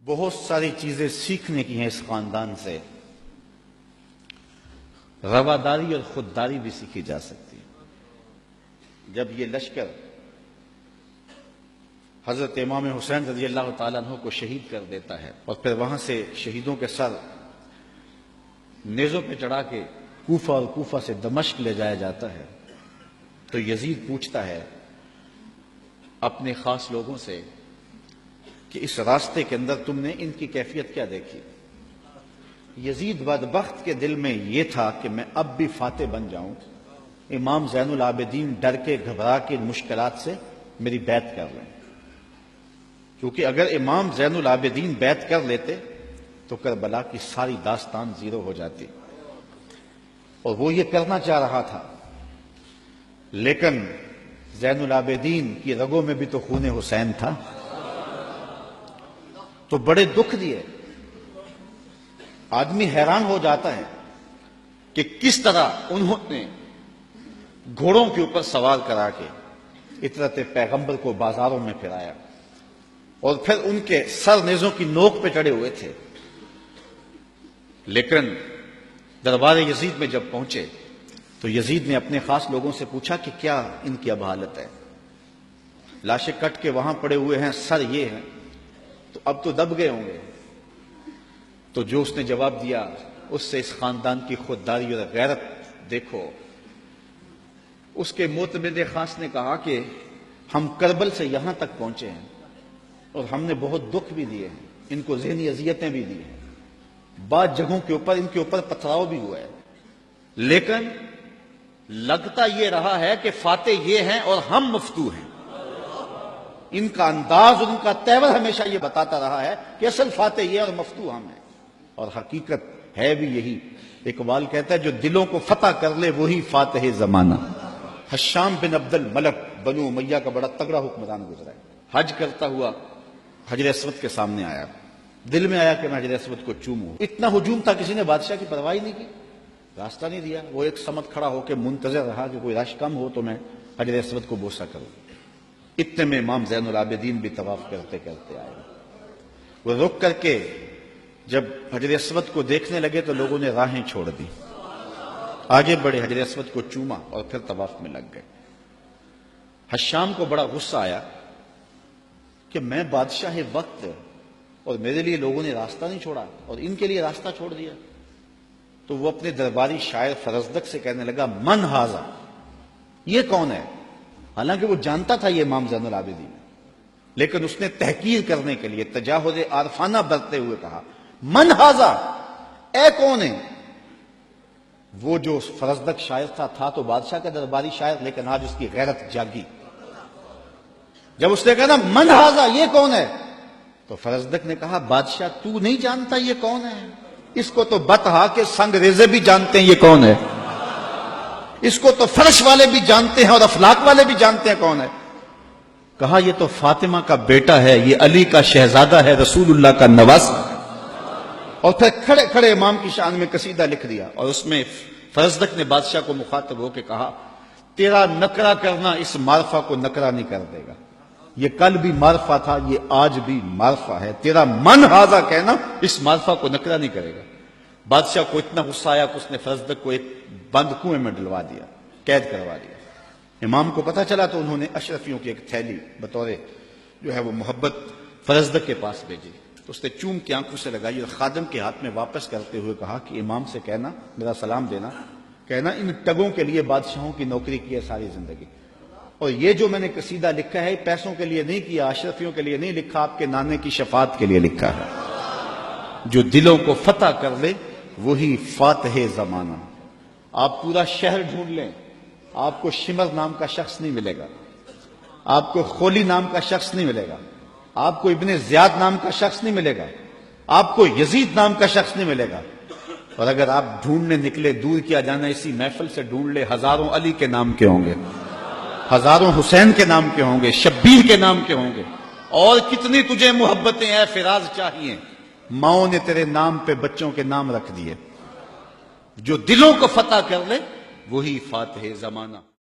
بہت ساری چیزیں سیکھنے کی ہیں اس خاندان سے. رواداری اور خودداری بھی سیکھی جا سکتی ہے. جب یہ لشکر حضرت امام حسین رضی اللہ تعالیٰ عنہ کو شہید کر دیتا ہے اور پھر وہاں سے شہیدوں کے سر نیزوں پہ چڑھا کے کوفہ اور کوفہ سے دمشق لے جایا جاتا ہے، تو یزید پوچھتا ہے اپنے خاص لوگوں سے کہ اس راستے کے اندر تم نے ان کی کیفیت کیا دیکھی؟ یزید بدبخت کے دل میں یہ تھا کہ میں اب بھی فاتح بن جاؤں، امام زین العابدین ڈر کے گھبرا کے مشکلات سے میری بیعت کر لیں، کیونکہ اگر امام زین العابدین بیعت کر لیتے تو کربلا کی ساری داستان زیرو ہو جاتی. اور وہ یہ کرنا چاہ رہا تھا، لیکن زین العابدین کی رگوں میں بھی تو خون حسین تھا، تو بڑے دکھ دیے. آدمی حیران ہو جاتا ہے کہ کس طرح انہوں نے گھوڑوں کے اوپر سوار کرا کے اطرت پیغمبر کو بازاروں میں پھرایا اور پھر ان کے سر نیزوں کی نوک پہ چڑھے ہوئے تھے. لیکن دربار یزید میں جب پہنچے تو یزید نے اپنے خاص لوگوں سے پوچھا کہ کیا ان کی اب حالت ہے؟ لاشیں کٹ کے وہاں پڑے ہوئے ہیں، سر یہ ہیں، تو اب تو دب گئے ہوں گے. تو جو اس نے جواب دیا اس سے اس خاندان کی خودداری اور غیرت دیکھو. اس کے معتمد خاص نے کہا کہ ہم کربل سے یہاں تک پہنچے ہیں اور ہم نے بہت دکھ بھی دیے ہیں، ان کو ذہنی اذیتیں بھی دی ہیں، بعض جگہوں کے اوپر ان کے اوپر پتھراؤ بھی ہوا ہے، لیکن لگتا یہ رہا ہے کہ فاتح یہ ہیں اور ہم مفتو ہیں. ان کا انداز اور ان کا تیور ہمیشہ یہ بتاتا رہا ہے کہ اصل فاتح یہ اور مفتو ہم ہیں، اور حقیقت ہے بھی یہی. اقبال کہتا ہے جو دلوں کو فتح کر لے وہی فاتح زمانہ. حشام بن عبد الملک بنو امیہ کا بڑا تگڑا حکمران گزرا ہے. حج کرتا ہوا حجر اسود کے سامنے آیا، دل میں آیا کہ میں حجر اسود کو چوموں. اتنا ہجوم تھا، کسی نے بادشاہ کی پرواہ نہیں کی، راستہ نہیں دیا. وہ ایک سمت کھڑا ہو کے منتظر رہا کہ کوئی رش کم ہو تو میں حجر اسود کو بوسہ کروں. اتنے میں امام زین العابدین بھی طواف کرتے کرتے آئے. وہ رک کر کے جب حجر اسود کو دیکھنے لگے تو لوگوں نے راہیں چھوڑ دی، آگے بڑھے، حجر اسود کو چوما اور پھر طواف میں لگ گئے. حشام کو بڑا غصہ آیا کہ میں بادشاہ وقت اور میرے لیے لوگوں نے راستہ نہیں چھوڑا اور ان کے لیے راستہ چھوڑ دیا. تو وہ اپنے درباری شاعر فرزدق سے کہنے لگا من ہاذا، یہ کون ہے؟ حالانکہ وہ جانتا تھا یہ امام زین العابدین ہے، لیکن اس نے تحقیر کرنے کے لیے تجاہل عارفانہ برتتے ہوئے کہا من ہاذا، اے کون ہے؟ وہ جو فرزدق شاعر تھا تو بادشاہ کا درباری شاعر، لیکن آج اس کی غیرت جاگی. جب اس نے کہا نا من ہاذا، یہ کون ہے، تو فرزدق نے کہا بادشاہ تو نہیں جانتا یہ کون ہے؟ اس کو تو بتہا کے سنگ ریزے بھی جانتے ہیں یہ کون ہے، اس کو تو فرش والے بھی جانتے ہیں اور افلاک والے بھی جانتے ہیں کون ہے. کہا یہ تو فاطمہ کا بیٹا ہے، یہ علی کا شہزادہ ہے، رسول اللہ کا نواسہ. اور پھر کھڑے کھڑے امام کی شان میں قصیدہ لکھ دیا، اور اس میں فرزدق نے بادشاہ کو مخاطب ہو کے کہا تیرا نکرہ کرنا اس معرفہ کو نکرہ نہیں کر دے گا. یہ کل بھی معرفہ تھا، یہ آج بھی معرفہ ہے، تیرا من ہاذا کہنا اس معرفہ کو نکرہ نہیں کرے گا. بادشاہ کو اتنا غصہ آیا کہ اس نے فرزدق کو ایک بند کنویں میں ڈلوا دیا، قید کروا دیا. امام کو پتہ چلا تو انہوں نے اشرفیوں کی ایک تھیلی بطور جو ہے وہ محبت فرزدق کے پاس بھیجی. تو اس نے چوم کی آنکھوں سے لگائی اور خادم کے ہاتھ میں واپس کرتے ہوئے کہا کہ امام سے کہنا، میرا سلام دینا، کہنا ان ٹگوں کے لیے بادشاہوں کی نوکری کی ہے ساری زندگی، اور یہ جو میں نے قصیدہ لکھا ہے پیسوں کے لیے نہیں کیا، اشرفیوں کے لیے نہیں لکھا، آپ کے نانے کی شفاعت کے لیے لکھا ہے. جو دلوں کو فتح کر لے وہی فاتح زمانہ. آپ پورا شہر ڈھونڈ لیں، آپ کو شمر نام کا شخص نہیں ملے گا، آپ کو خولی نام کا شخص نہیں ملے گا، آپ کو ابن زیاد نام کا شخص نہیں ملے گا، آپ کو یزید نام کا شخص نہیں ملے گا. اور اگر آپ ڈھونڈنے نکلے، دور کیا جانا اسی محفل سے ڈھونڈ لے، ہزاروں علی کے نام کے ہوں گے، ہزاروں حسین کے نام کے ہوں گے، شبیر کے نام کے ہوں گے. اور کتنی تجھے محبتیں اے فراز چاہیے، ماؤں نے تیرے نام پہ بچوں کے نام رکھ دیے. جو دلوں کو فتح کر لے وہی فاتح زمانہ.